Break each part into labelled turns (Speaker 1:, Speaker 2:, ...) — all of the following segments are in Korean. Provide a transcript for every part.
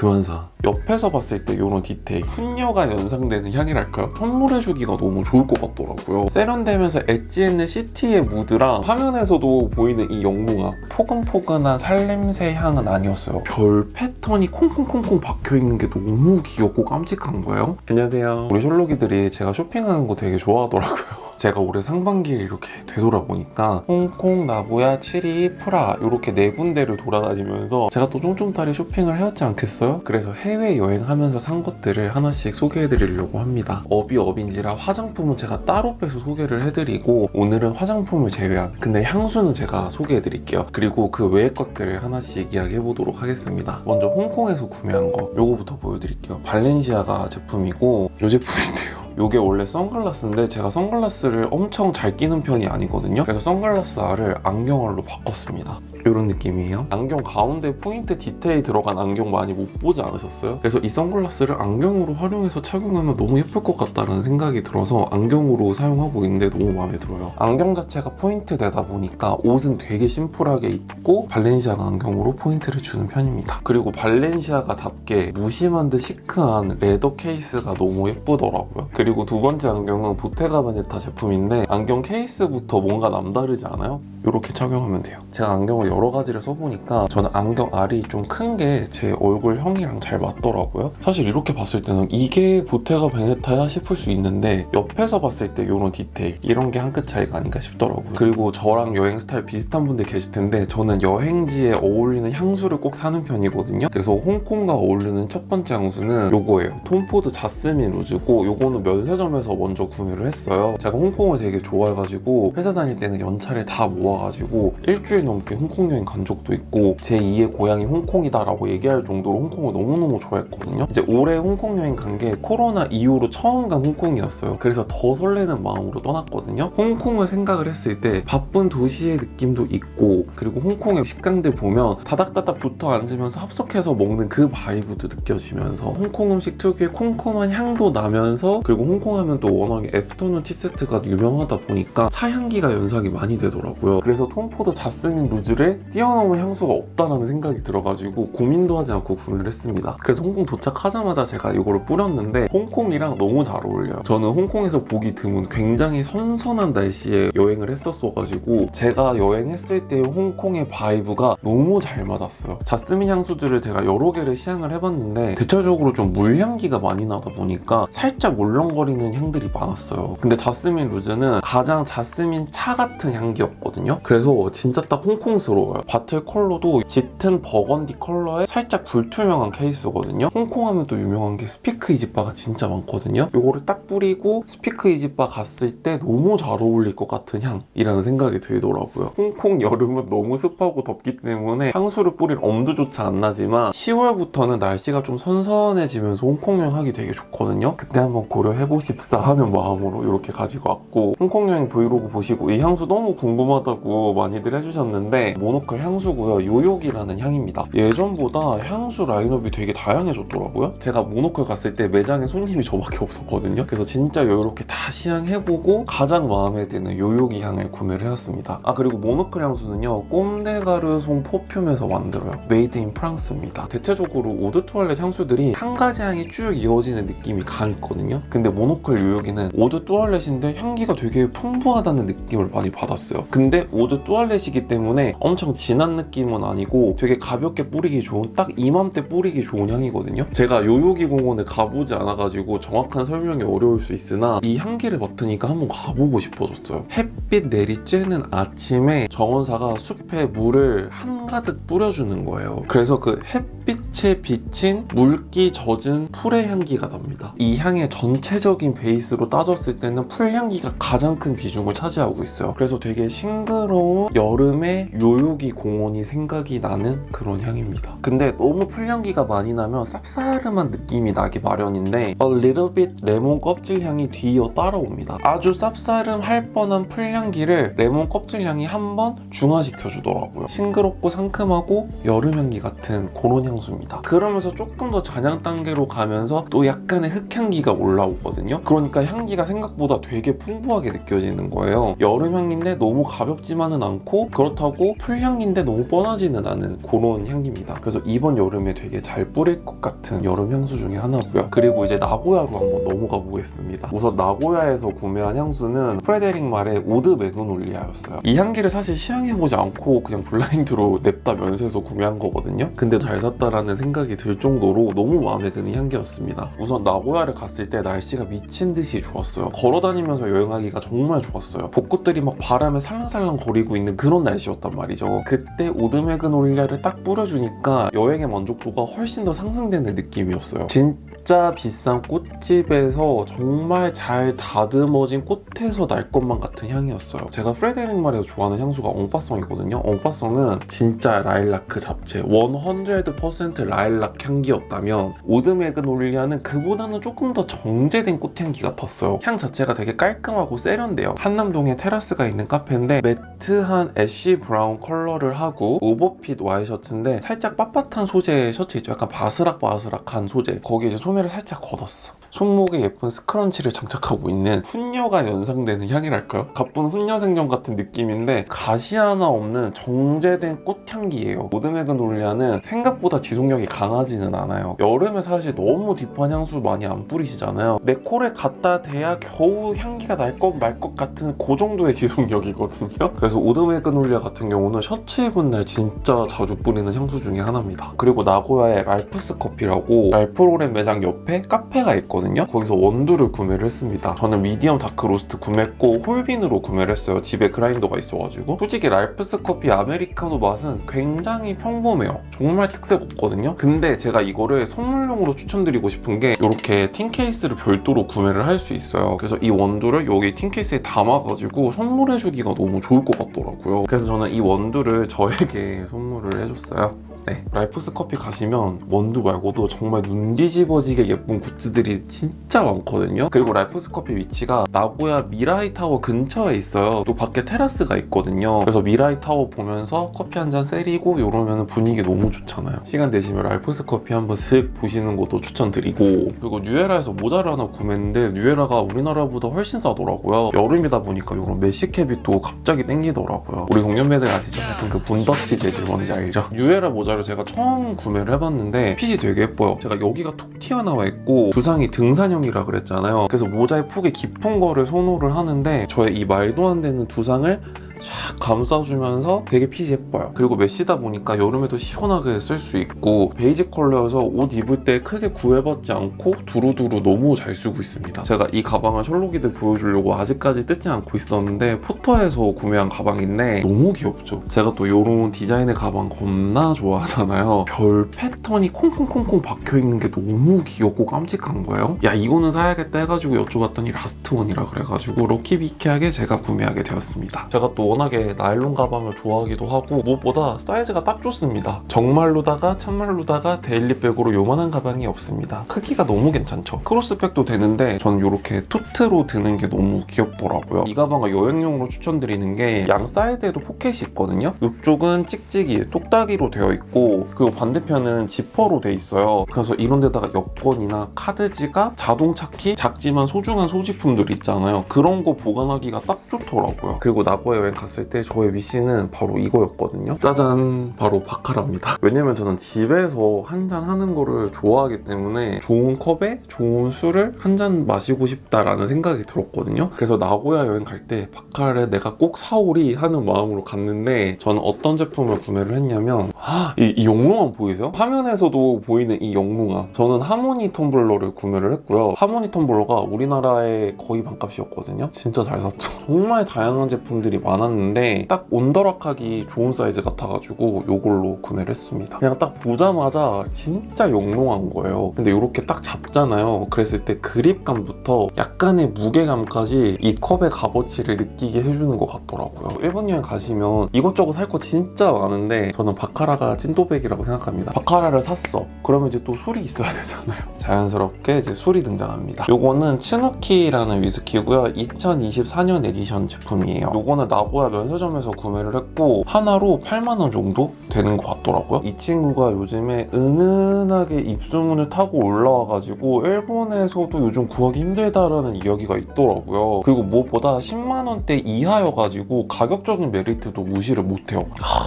Speaker 1: 그만 사. 옆에서 봤을 때 이런 디테일, 훈녀가 연상되는 향이랄까요? 선물해주기가 너무 좋을 것 같더라고요. 세련되면서 엣지있는 시티의 무드랑 화면에서도 보이는 이 영롱함, 포근포근한 살냄새 향은 아니었어요. 별 패턴이 콩콩콩콩 박혀있는 게 너무 귀엽고 깜찍한 거예요. 안녕하세요. 우리 셜록이들이 제가 쇼핑하는 거 되게 좋아하더라고요. 제가 올해 상반기에 이렇게 되돌아보니까 홍콩, 나고야, 치리, 프라 이렇게 4군데를 돌아다니면서 제가 또 쫌쫌따리 쇼핑을 해왔지 않겠어요? 그래서 해외여행하면서 산 것들을 하나씩 소개해드리려고 합니다. 업이 업인지라 화장품은 제가 따로 빼서 소개를 해드리고 오늘은 화장품을 제외한 근데 향수는 제가 소개해드릴게요. 그리고 그 외의 것들을 하나씩 이야기해보도록 하겠습니다. 먼저 홍콩에서 구매한 거 요거부터 보여드릴게요. 발렌시아가 제품이고 요 제품인데요. 요게 원래 선글라스인데 제가 선글라스를 엄청 잘 끼는 편이 아니거든요. 그래서 선글라스 알을 안경알로 바꿨습니다. 이런 느낌이에요. 안경 가운데 포인트 디테일 들어간 안경 많이 못 보지 않으셨어요? 그래서 이 선글라스를 안경으로 활용해서 착용하면 너무 예쁠 것 같다는 생각이 들어서 안경으로 사용하고 있는데 너무 마음에 들어요. 안경 자체가 포인트 되다 보니까 옷은 되게 심플하게 입고 발렌시아가 안경으로 포인트를 주는 편입니다. 그리고 발렌시아가답게 무심한 듯 시크한 레더 케이스가 너무 예쁘더라고요. 그리고 두 번째 안경은 보테가 베네타 제품인데 안경 케이스부터 뭔가 남다르지 않아요? 이렇게 착용하면 돼요. 제가 안경을 여러 가지를 써보니까 저는 안경 알이 좀 큰 게 제 얼굴형이랑 잘 맞더라고요. 사실 이렇게 봤을 때는 이게 보테가 베네타야 싶을 수 있는데 옆에서 봤을 때 이런 디테일 이런 게 한 끗 차이가 아닌가 싶더라고요. 그리고 저랑 여행 스타일 비슷한 분들 계실 텐데 저는 여행지에 어울리는 향수를 꼭 사는 편이거든요. 그래서 홍콩과 어울리는 첫 번째 향수는 요거예요. 톰 포드 자스민 루즈고 요거는 면세점에서 먼저 구매를 했어요. 제가 홍콩을 되게 좋아해가지고 회사 다닐 때는 연차를 다 모아가지고 일주일 넘게 홍콩 여행 간 적도 있고 제 2의 고향이 홍콩이다 라고 얘기할 정도로 홍콩을 너무너무 좋아했거든요. 이제 올해 홍콩 여행 간 게 코로나 이후로 처음 간 홍콩이었어요. 그래서 더 설레는 마음으로 떠났거든요. 홍콩을 생각을 했을 때 바쁜 도시의 느낌도 있고 그리고 홍콩의 식당들 보면 다닥다닥 붙어 앉으면서 합석해서 먹는 그 바이브도 느껴지면서 홍콩 음식 특유의 콤콤한 향도 나면서 그리고 홍콩 하면 또 워낙에 애프터눈 티세트가 유명하다 보니까 차 향기가 연상이 많이 되더라고요. 그래서 톰포드 자스민 루즈를 뛰어넘을 향수가 없다라는 생각이 들어가지고 고민도 하지 않고 구매를 했습니다. 그래서 홍콩 도착하자마자 제가 이거를 뿌렸는데 홍콩이랑 너무 잘 어울려요. 저는 홍콩에서 보기 드문 굉장히 선선한 날씨에 여행을 했었어가지고 제가 여행했을 때의 홍콩의 바이브가 너무 잘 맞았어요. 자스민 향수들을 제가 여러 개를 시향을 해봤는데 대체적으로 좀 물향기가 많이 나다 보니까 살짝 울렁거리는 향들이 많았어요. 근데 자스민 루즈는 가장 자스민 차 같은 향기였거든요. 그래서 진짜 딱 홍콩스러워요. 바틀 컬러도 짙은 버건디 컬러에 살짝 불투명한 케이스거든요. 홍콩 하면 또 유명한 게 스피크 이지바가 진짜 많거든요. 요거를 딱 뿌리고 스피크 이지바 갔을 때 너무 잘 어울릴 것 같은 향이라는 생각이 들더라고요. 홍콩 여름은 너무 습하고 덥기 때문에 향수를 뿌릴 엄두조차 안 나지만 10월부터는 날씨가 좀 선선해지면서 홍콩 여행하기 되게 좋거든요. 그때 한번 고려해보십사 하는 마음으로 이렇게 가지고 왔고 홍콩 여행 브이로그 보시고 이 향수 너무 궁금하다고 많이들 해주셨는데 모노컬 향수고요. 요요기라는 향입니다. 예전보다 향수 라인업이 되게 다양해졌더라고요. 제가 모노컬 갔을 때 매장에 손님이 저밖에 없었거든요. 그래서 진짜 이렇게 다 시향해보고 가장 마음에 드는 요요기 향을 구매를 해왔습니다. 아 그리고 모노컬 향수는요 꼼데가르송 퍼퓸에서 만들어요. 메이드 인 프랑스입니다. 대체적으로 오드 투알렛 향수들이 한 가지 향이 쭉 이어지는 느낌이 강했거든요. 근데 모노컬 요요기는 오드 투알렛인데 향기가 되게 풍부하다는 느낌을 많이 받았어요. 근데 오드 투알렛이기 때문에 엄청 진한 느낌은 아니고 되게 가볍게 뿌리기 좋은 딱 이맘때 뿌리기 좋은 향이거든요. 제가 요요기 공원에 가보지 않아가지고 정확한 설명이 어려울 수 있으나 이 향기를 맡으니까 한번 가보고 싶어졌어요. 햇빛 내리쬐는 아침에 정원사가 숲에 물을 한가득 뿌려주는 거예요. 그래서 그 햇빛에 비친 물기 젖은 풀의 향기가 납니다. 이 향의 전체적인 베이스로 따졌을 때는 풀향기가 가장 큰 비중을 차지하고 있어요. 그래서 되게 싱그러운 여름의 요요기 공원이 생각이 나는 그런 향입니다. 근데 너무 풀향기가 많이 나면 쌉싸름한 느낌이 나기 마련인데 A little bit 레몬 껍질 향이 뒤이어 따라옵니다. 아주 쌉싸름할 뻔한 풀향기를 레몬 껍질 향이 한번 중화시켜 주더라고요. 싱그럽고 상큼하고 여름 향기 같은 그런 향수입니다. 그러면서 조금 더 잔향 단계로 가면서 또 약간의 흙향기가 올라오거든요. 그러니까 향기가 생각보다 되게 풍부하게 느껴지는 거예요. 여름 향인데 너무 가볍지 무겁지만은 않고 그렇다고 풀향인데 너무 뻔하지는 않은 그런 향기입니다. 그래서 이번 여름에 되게 잘 뿌릴 것 같은 여름 향수 중에 하나고요. 그리고 이제 나고야로 한번 넘어가 보겠습니다. 우선 나고야에서 구매한 향수는 프레데릭 말의 오드 매그놀리아였어요. 이 향기를 사실 시향해보지 않고 그냥 블라인드로 냅다 면세에서 구매한 거거든요. 근데 잘 샀다라는 생각이 들 정도로 너무 마음에 드는 향기였습니다. 우선 나고야를 갔을 때 날씨가 미친 듯이 좋았어요. 걸어다니면서 여행하기가 정말 좋았어요. 벚꽃들이 막 바람에 살랑살랑 거리고 있는 그런 날씨였단 말이죠. 그때 오드 매그놀리아를 딱 뿌려주니까 여행의 만족도가 훨씬 더 상승되는 느낌이었어요. 진짜 비싼 꽃집에서 정말 잘 다듬어진 꽃에서 날 것만 같은 향이었어요. 제가 프레데릭 말에서 좋아하는 향수가 엉파송이거든요. 엉파송은 진짜 라일락 잡채 100% 라일락 향기였다면 오드 매그놀리아는 그보다는 조금 더 정제된 꽃향기 같았어요. 향 자체가 되게 깔끔하고 세련돼요. 한남동에 테라스가 있는 카페인데 매트한 애쉬 브라운 컬러를 하고 오버핏 와이셔츠인데 살짝 빳빳한 소재의 셔츠 있죠. 약간 바스락바스락한 소재. 거기에 이제 소매를 살짝 걷었어. 손목에 예쁜 스크런치를 장착하고 있는 훈녀가 연상되는 향이랄까요? 가쁜 훈녀 생전 같은 느낌인데 가시 하나 없는 정제된 꽃향기예요. 오드 매그놀리아는 생각보다 지속력이 강하지는 않아요. 여름에 사실 너무 딥한 향수 많이 안 뿌리시잖아요. 내 콜에 갖다 대야 겨우 향기가 날 것 말 것 같은 그 정도의 지속력이거든요. 그래서 오드 매그놀리아 같은 경우는 셔츠 입은 날 진짜 자주 뿌리는 향수 중에 하나입니다. 그리고 나고야의 랄프스 커피라고 랄프 로렌 매장 옆에 카페가 있거든요. 거기서 원두를 구매를 했습니다. 저는 미디엄 다크 로스트 구매했고 홀빈으로 구매를 했어요. 집에 그라인더가 있어가지고. 솔직히 랄프스 커피 아메리카노 맛은 굉장히 평범해요. 정말 특색 없거든요. 근데 제가 이거를 선물용으로 추천드리고 싶은 게 이렇게 틴 케이스를 별도로 구매를 할 수 있어요. 그래서 이 원두를 여기 틴 케이스에 담아가지고 선물해주기가 너무 좋을 것 같더라고요. 그래서 저는 이 원두를 저에게 선물을 해줬어요. 네, 랄프스 커피 가시면 원두 말고도 정말 눈 뒤집어지게 예쁜 굿즈들이 진짜 많거든요. 그리고 랄프스 커피 위치가 나고야 미라이 타워 근처에 있어요. 또 밖에 테라스가 있거든요. 그래서 미라이 타워 보면서 커피 한 잔 세리고 이러면 분위기 너무 좋잖아요. 시간 되시면 랄프스 커피 한번 슥 보시는 것도 추천드리고, 그리고 뉴에라에서 모자를 하나 구매했는데 뉴에라가 우리나라보다 훨씬 싸더라고요. 여름이다 보니까 이런 메시캡이 또 갑자기 땡기더라고요. 우리 동년배들 아시죠? 약간 그 분더치 재질 뭔지 알죠? 뉴에라 모자를 제가 처음 구매를 해봤는데 핏이 되게 예뻐요. 제가 여기가 톡 튀어나와 있고 두상이 등산형이라 그랬잖아요. 그래서 모자의 폭이 깊은 거를 선호를 하는데 저의 이 말도 안 되는 두상을 쫙 감싸주면서 되게 핏이 예뻐요. 그리고 메쉬다 보니까 여름에도 시원하게 쓸 수 있고 베이지 컬러여서 옷 입을 때 크게 구애받지 않고 두루두루 너무 잘 쓰고 있습니다. 제가 이 가방을 셜록이들 보여주려고 아직까지 뜯지 않고 있었는데 포터에서 구매한 가방인데 너무 귀엽죠? 제가 또 이런 디자인의 가방 겁나 좋아하잖아요. 별 패턴이 콩콩콩콩 박혀있는 게 너무 귀엽고 깜찍한 거예요. 야, 이거는 사야겠다 해가지고 여쭤봤더니 라스트 원이라 그래가지고 럭키비키하게 제가 구매하게 되었습니다. 제가 또 워낙에 나일론 가방을 좋아하기도 하고 무엇보다 사이즈가 딱 좋습니다. 정말로다가 참말로다가 데일리백으로 요만한 가방이 없습니다. 크기가 너무 괜찮죠. 크로스백도 되는데 전 이렇게 투트로 드는 게 너무 귀엽더라고요. 이 가방을 여행용으로 추천드리는 게 양 사이드에도 포켓이 있거든요. 이쪽은 찍찍이 똑딱이로 되어 있고 그리고 반대편은 지퍼로 되어 있어요. 그래서 이런 데다가 여권이나 카드 지갑, 자동차 키, 작지만 소중한 소지품들 있잖아요. 그런 거 보관하기가 딱 좋더라고요. 그리고 나고야 여행 갔을 때 저의 위시는 바로 이거였거든요. 짜잔, 바로 바카라입니다. 왜냐면 저는 집에서 한잔 하는 거를 좋아하기 때문에 좋은 컵에 좋은 술을 한 잔 마시고 싶다라는 생각이 들었거든요. 그래서 나고야 여행 갈 때 바카라를 내가 꼭 사오리 하는 마음으로 갔는데 저는 어떤 제품을 구매를 했냐면 이 영롱함 보이세요? 화면에서도 보이는 이 영롱함. 저는 하모니 텀블러를 구매를 했고요. 하모니 텀블러가 우리나라의 거의 반값이었거든요. 진짜 잘 샀죠. 정말 다양한 제품들이 많았는데 딱 온더락하기 좋은 사이즈 같아가지고 이걸로 구매를 했습니다. 그냥 딱 보자마자 진짜 영롱한 거예요. 근데 이렇게 딱 잡잖아요. 그랬을 때 그립감부터 약간의 무게감까지 이 컵의 값어치를 느끼게 해주는 것 같더라고요. 일본 여행 가시면 이것저것 살 거 진짜 많은데 저는 바카라가 찐또백이라고 생각합니다. 바카라를 샀어. 그러면 이제 또 술이 있어야 되잖아요. 자연스럽게 이제 술이 등장합니다. 요거는 츠누키라는 위스키고요. 2024년 에디션 제품이에요. 요거는 나고 나고야 면세점에서 구매를 했고 하나로 8만원 정도 되는 것 같더라고요. 이 친구가 요즘에 은은하게 입소문을 타고 올라와가지고 일본에서도 요즘 구하기 힘들다라는 이야기가 있더라고요. 그리고 무엇보다 10만원대 이하여가지고 가격적인 메리트도 무시를 못해요.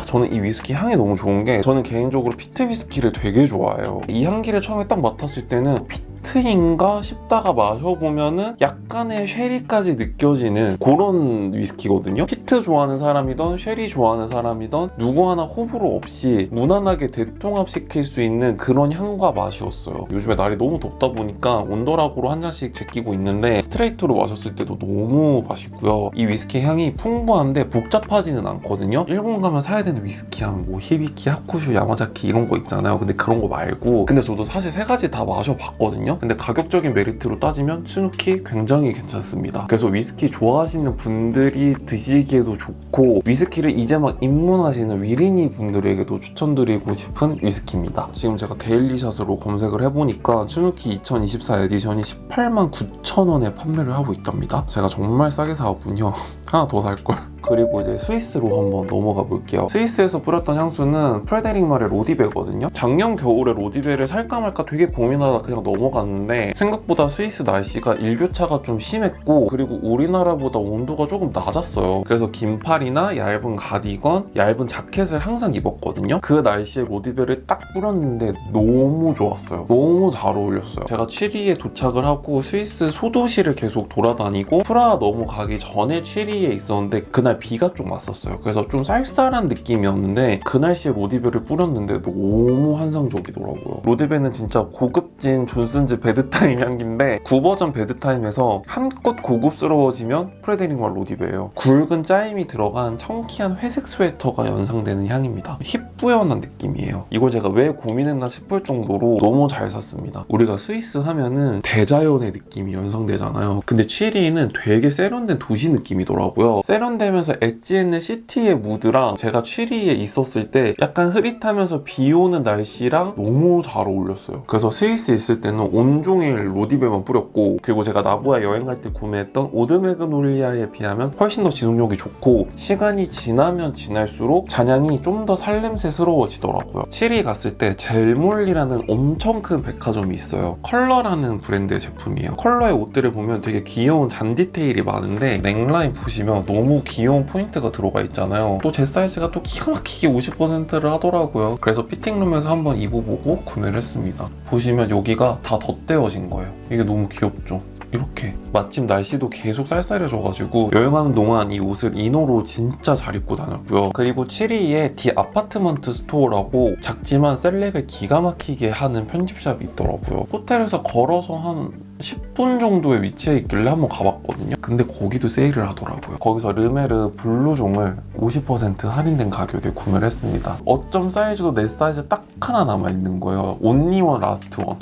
Speaker 1: 저는 이 위스키 향이 너무 좋은 게 저는 개인적으로 피트 위스키를 되게 좋아해요. 이 향기를 처음에 딱 맡았을 때는 피트인가 싶다가 마셔보면은 약간의 쉐리까지 느껴지는 그런 위스키거든요. 피트 좋아하는 사람이던 쉐리 좋아하는 사람이던 누구 하나 호불호 없이 무난하게 대통합시킬 수 있는 그런 향과 맛이었어요. 요즘에 날이 너무 덥다 보니까 온도락으로 한 잔씩 제끼고 있는데 스트레이트로 마셨을 때도 너무 맛있고요. 이 위스키 향이 풍부한데 복잡하지는 않거든요. 일본 가면 사야 되는 위스키 향 뭐 히비키, 하쿠슈, 야마자키 이런 거 있잖아요. 근데 그런 거 말고 근데 저도 사실 세 가지 다 마셔봤거든요. 근데 가격적인 메리트로 따지면 츠누키 굉장히 괜찮습니다. 그래서 위스키 좋아하시는 분들이 드시기에도 좋고 위스키를 이제 막 입문하시는 위린이 분들에게도 추천드리고 싶은 위스키입니다. 지금 제가 데일리샷으로 검색을 해보니까 츠누키 2024 에디션이 18만 9천 원에 판매를 하고 있답니다. 제가 정말 싸게 사왔군요. 하나 더 살걸. 그리고 이제 스위스로 한번 넘어가 볼게요. 스위스에서 뿌렸던 향수는 프레데릭 말의 로디베거든요. 작년 겨울에 로디베를 살까 말까 되게 고민하다 그냥 넘어갔는데 생각보다 스위스 날씨가 일교차가 좀 심했고 그리고 우리나라보다 온도가 조금 낮았어요. 그래서 긴팔이나 얇은 가디건, 얇은 자켓을 항상 입었거든요. 그 날씨에 로디베를 딱 뿌렸는데 너무 좋았어요. 너무 잘 어울렸어요. 제가 취리에 도착을 하고 스위스 소도시를 계속 돌아다니고 프라하 넘어가기 전에 취리에 있었는데 그날 비가 좀 왔었어요. 그래서 좀 쌀쌀한 느낌이었는데 그 날씨에 로디베를 뿌렸는데 너무 환상적이더라고요. 로디베는 진짜 고급진 존슨즈 베드타임 향기인데 9버전 베드타임에서 한껏 고급스러워지면 프레데릭 말 로디베예요. 굵은 짜임이 들어간 청키한 회색 스웨터가 연상되는 향입니다. 힙부연한 느낌이에요. 이걸 제가 왜 고민했나 싶을 정도로 너무 잘 샀습니다. 우리가 스위스 하면은 대자연의 느낌이 연상되잖아요. 근데 취리는 되게 세련된 도시 느낌이더라고요. 세련되면서 엣지 있는 시티의 무드랑 제가 취리에 있었을 때 약간 흐릿하면서 비 오는 날씨랑 너무 잘 어울렸어요. 그래서 스위스 있을 때는 온종일 로디베만 뿌렸고 그리고 제가 나고야 여행 갈 때 구매했던 오드메그놀리아에 비하면 훨씬 더 지속력이 좋고 시간이 지나면 지날수록 잔향이 좀 더 살냄새스러워지더라고요. 취리 갔을 때 젤몰리라는 엄청 큰 백화점이 있어요. 컬러라는 브랜드의 제품이에요. 컬러의 옷들을 보면 되게 귀여운 잔 디테일이 많은데 넥라인 보시면 너무 귀여운 포인트가 들어가 있잖아요. 또 제 사이즈가 또 기가 막히게 50%를 하더라고요. 그래서 피팅룸에서 한번 입어보고 구매를 했습니다. 보시면 여기가 다 덧대어진 거예요. 이게 너무 귀엽죠? 이렇게 마침 날씨도 계속 쌀쌀해져가지고 여행하는 동안 이 옷을 이너로 진짜 잘 입고 다녔고요. 그리고 취리에 디 아파트먼트 스토어라고 작지만 셀렉을 기가 막히게 하는 편집샵이 있더라고요. 호텔에서 걸어서 한 10분 정도에 위치해 있길래 한번 가봤거든요. 근데 거기도 세일을 하더라고요. 거기서 르메르 블루종을 50% 할인된 가격에 구매를 했습니다. 어쩜 사이즈도 내 사이즈 딱 하나 남아있는 거예요. 온리 원 라스트 원.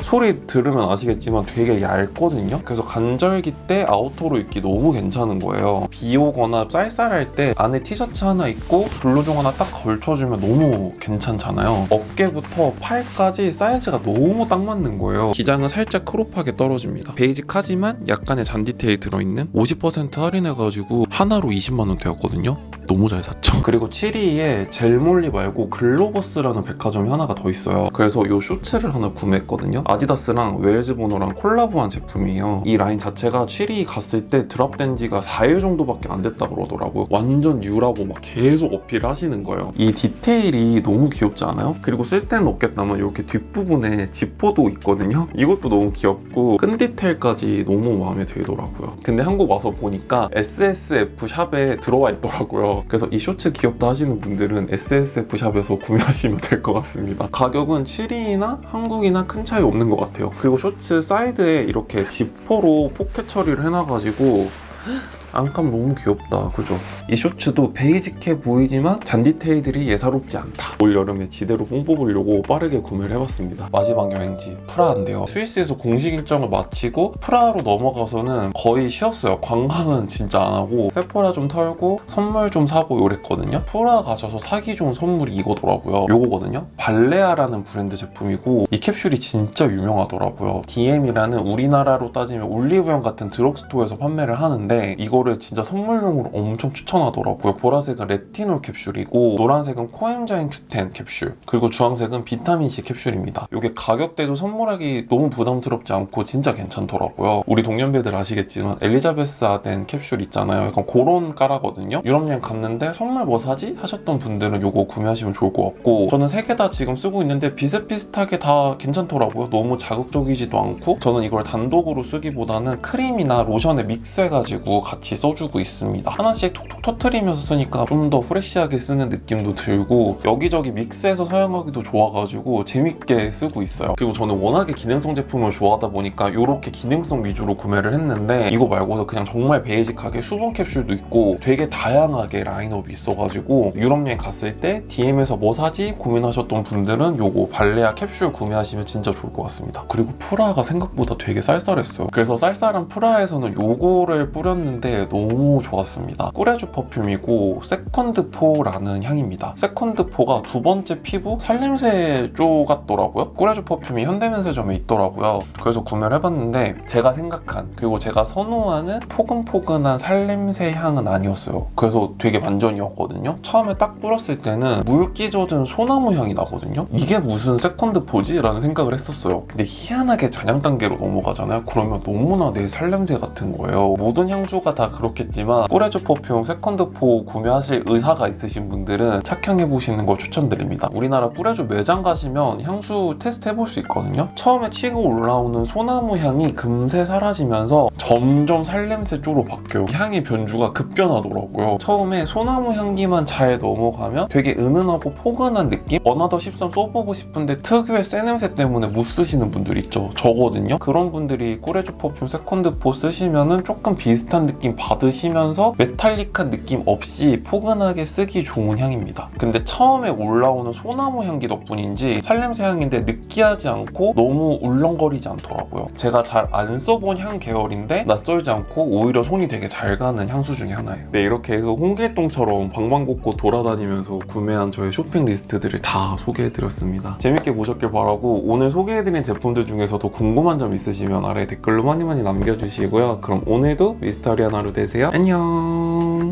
Speaker 1: 소리 들으면 아시겠지만 되게 얇거든요. 그래서 간절기 때 아우터로 입기 너무 괜찮은 거예요. 비 오거나 쌀쌀할 때 안에 티셔츠 하나 입고 블루종 하나 딱 걸쳐주면 너무 괜찮잖아요. 어깨부터 팔까지 사이즈가 너무 딱 맞는 거예요. 기장은 살짝 크롭하게 떨어집니다. 베이직하지만 약간의 잔 디테일 들어있는 50% 할인해가지고 하나로 20만원 되었거든요. 너무 잘 샀죠. 그리고 취리에 젤몰리 말고 글로버스라는 백화점이 하나가 더 있어요. 그래서 이 쇼츠를 하나 구매했거든요. 아디다스랑 웰즈보노랑 콜라보한 제품이에요. 이 라인 자체가 취리 갔을 때 드랍된 지가 4일 정도밖에 안 됐다 그러더라고요. 완전 뉴라고 막 계속 어필을 하시는 거예요. 이 디테일이 너무 귀엽지 않아요? 그리고 쓸 때는 없겠다만 이렇게 뒷부분에 지퍼도 있거든요. 이것도 너무 귀엽고 끈 디테일까지 너무 마음에 들더라고요. 근데 한국 와서 보니까 SSF 샵에 들어와 있더라고요. 그래서 이 쇼츠 귀엽다 하시는 분들은 SSF 샵에서 구매하시면 될 것 같습니다. 가격은 취리나 한국이나 큰 차이 없는 것 같아요. 그리고 쇼츠 사이드에 이렇게 지퍼로 포켓 처리를 해놔가지고 안감 너무 귀엽다. 그죠? 이 쇼츠도 베이직해 보이지만 잔 디테일들이 예사롭지 않다. 올 여름에 지대로 뽕 뽑으려고 빠르게 구매를 해봤습니다. 마지막 여행지 프라하인데요. 스위스에서 공식 일정을 마치고 프라하로 넘어가서는 거의 쉬었어요. 관광은 진짜 안 하고 세포라 좀 털고 선물 좀 사고 이랬거든요. 프라하 가셔서 사기 좋은 선물이 이거더라고요. 요거거든요. 발레아라는 브랜드 제품이고 이 캡슐이 진짜 유명하더라고요. DM이라는 우리나라로 따지면 올리브영 같은 드럭스토어에서 판매를 하는데 이거 이거를 진짜 선물용으로 엄청 추천하더라고요. 보라색은 레티놀 캡슐이고 노란색은 코엔자임 Q10 캡슐, 그리고 주황색은 비타민C 캡슐입니다. 이게 가격대도 선물하기 너무 부담스럽지 않고 진짜 괜찮더라고요. 우리 동년배들 아시겠지만 엘리자베스 아덴 캡슐 있잖아요. 약간 그런 까라거든요. 유럽여행 갔는데 선물 뭐 사지? 하셨던 분들은 이거 구매하시면 좋을 것 같고, 저는 3개 다 지금 쓰고 있는데 비슷비슷하게 다 괜찮더라고요. 너무 자극적이지도 않고, 저는 이걸 단독으로 쓰기보다는 크림이나 로션에 믹스해가지고 같이 써주고 있습니다. 하나씩 톡톡 터트리면서 쓰니까 좀 더 프레시하게 쓰는 느낌도 들고 여기저기 믹스해서 사용하기도 좋아가지고 재밌게 쓰고 있어요. 그리고 저는 워낙에 기능성 제품을 좋아하다 보니까 이렇게 기능성 위주로 구매를 했는데, 이거 말고도 그냥 정말 베이직하게 수분 캡슐도 있고 되게 다양하게 라인업이 있어가지고 유럽 여행 갔을 때 DM에서 뭐 사지 고민하셨던 분들은 요거 발레아 캡슐 구매하시면 진짜 좋을 것 같습니다. 그리고 프라가 생각보다 되게 쌀쌀했어요. 그래서 쌀쌀한 프라에서는 요거를 뿌렸는데 너무 좋았습니다. 꾸레쥬 퍼퓸이고 세컨드포라는 향입니다. 세컨드포가 두 번째 피부 살냄새 조 같더라고요. 꾸레쥬 퍼퓸이 현대면세점에 있더라고요. 그래서 구매를 해봤는데 제가 생각한, 그리고 제가 선호하는 포근포근한 살냄새 향은 아니었어요. 그래서 되게 반전이었거든요. 처음에 딱 뿌렸을 때는 물기 젖은 소나무 향이 나거든요. 이게 무슨 세컨드포지? 라는 생각을 했었어요. 근데 희한하게 잔향 단계로 넘어가잖아요. 그러면 너무나 내 살냄새 같은 거예요. 모든 향수가 다 그렇겠지만 꾸레쥬 퍼퓸 세컨드포 구매하실 의사가 있으신 분들은 착향해보시는 걸 추천드립니다. 우리나라 꾸레쥬 매장 가시면 향수 테스트 해볼 수 있거든요. 처음에 치고 올라오는 소나무 향이 금세 사라지면서 점점 살냄새 쪽으로 바뀌어요. 향의 변주가 급변하더라고요. 처음에 소나무 향기만 잘 넘어가면 되게 은은하고 포근한 느낌? 어나더 13 써보고 싶은데 특유의 새 냄새 때문에 못 쓰시는 분들 있죠. 저거든요. 그런 분들이 꾸레쥬 퍼퓸 세컨드포 쓰시면은 조금 비슷한 느낌 받으시면서 메탈릭한 느낌 없이 포근하게 쓰기 좋은 향입니다. 근데 처음에 올라오는 소나무 향기 덕분인지 살냄새 향인데 느끼하지 않고 너무 울렁거리지 않더라고요. 제가 잘 안 써본 향 계열인데 낯설지 않고 오히려 손이 되게 잘 가는 향수 중에 하나예요. 네, 이렇게 해서 홍길동처럼 방방곡곡 돌아다니면서 구매한 저의 쇼핑 리스트들을 다 소개해드렸습니다. 재밌게 보셨길 바라고, 오늘 소개해드린 제품들 중에서도 궁금한 점 있으시면 아래 댓글로 많이 남겨주시고요. 그럼 오늘도 미스터리한 하루 되세요. 안녕.